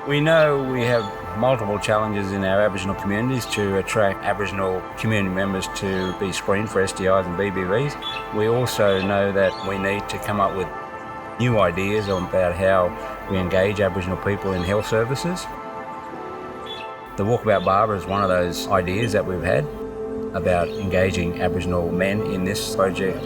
We know we have multiple challenges in our Aboriginal communities to attract Aboriginal community members to be screened for STIs and BBVs. We also know that we need to come up with new ideas about how we engage Aboriginal people in health services. The Walkabout Barber is one of those ideas that we've had about engaging Aboriginal men in this project.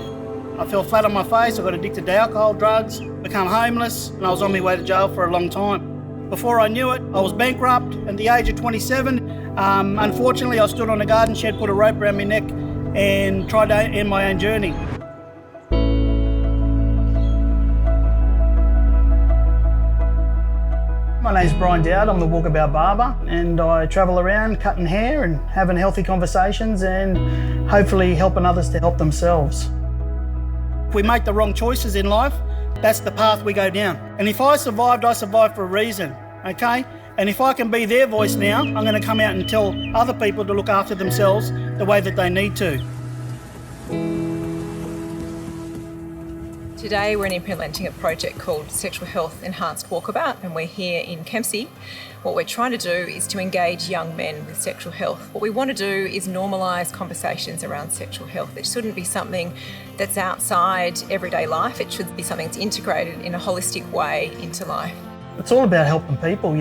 I fell flat on my face, I got addicted to alcohol, drugs, become homeless, and I was on my way to jail for a long time. Before I knew it, I was bankrupt at the age of 27. Unfortunately, I stood on a garden shed, put a rope around my neck and tried to end my own journey. My name's Brian Dowd, I'm the Walkabout Barber, and I travel around cutting hair and having healthy conversations and hopefully helping others to help themselves. If we make the wrong choices in life, that's the path we go down. And if I survived for a reason, okay? And if I can be their voice now, I'm going to come out and tell other people to look after themselves the way that they need to. Today we're implementing a project called Sexual Health Enhanced Walkabout, and we're here in Kempsey. What we're trying to do is to engage young men with sexual health. What we want to do is normalise conversations around sexual health. It shouldn't be something that's outside everyday life. It should be something that's integrated in a holistic way into life. It's all about helping people,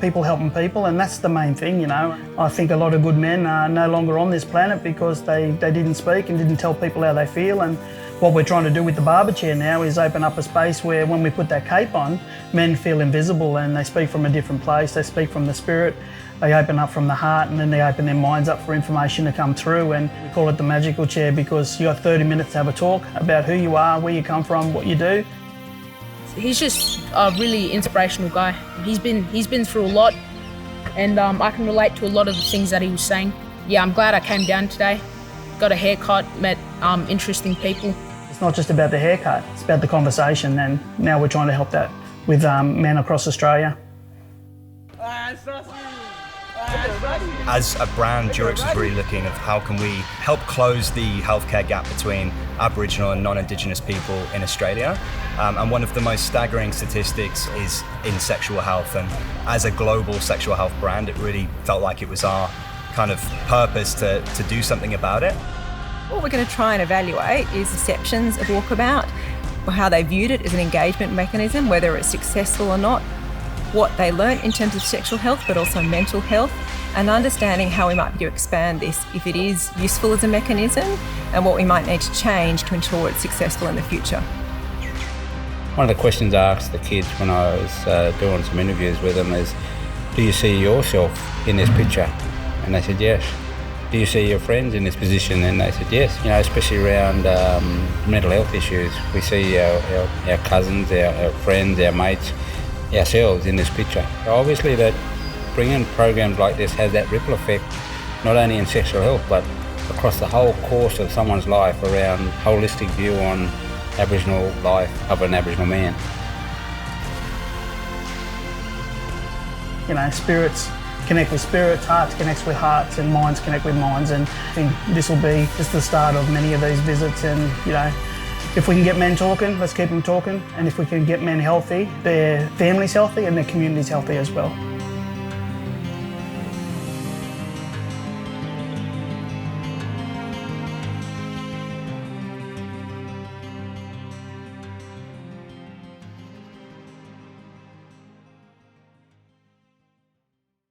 people helping people, and that's the main thing, I think a lot of good men are no longer on this planet because they didn't speak and didn't tell people how they feel. And what we're trying to do with the barber chair now is open up a space where when we put that cape on, men feel invisible and they speak from a different place, they speak from the spirit, they open up from the heart, and then they open their minds up for information to come through. And we call it the magical chair because you got 30 minutes to have a talk about who you are, where you come from, what you do. He's just a really inspirational guy. He's been through a lot, and I can relate to a lot of the things that he was saying. Yeah, I'm glad I came down today, got a haircut, met interesting people. It's not just about the haircut, it's about the conversation, and now we're trying to help that with men across Australia. As a brand, Durex is really looking at how can we help close the healthcare gap between Aboriginal and non-Indigenous people in Australia. And one of the most staggering statistics is in sexual health. And as a global sexual health brand, it really felt like it was our kind of purpose to do something about it. What we're going to try and evaluate is perceptions of Walkabout, how they viewed it as an engagement mechanism, whether it's successful or not, what they learnt in terms of sexual health, but also mental health, and understanding how we might be able to expand this if it is useful as a mechanism, and what we might need to change to ensure it's successful in the future. One of the questions I asked the kids when I was doing some interviews with them is, do you see yourself in this picture? And they said yes. Do you see your friends in this position? And they said yes. Especially around mental health issues. We see our cousins, our friends, our mates, ourselves in this picture. Obviously that bringing programs like this has that ripple effect, not only in sexual health, but across the whole course of someone's life around holistic view on Aboriginal life of an Aboriginal man. Spirits connect with spirits, hearts connect with hearts, and minds connect with minds. And I think this will be just the start of many of these visits. And, if we can get men talking, let's keep them talking. And if we can get men healthy, their family's healthy and their community's healthy as well.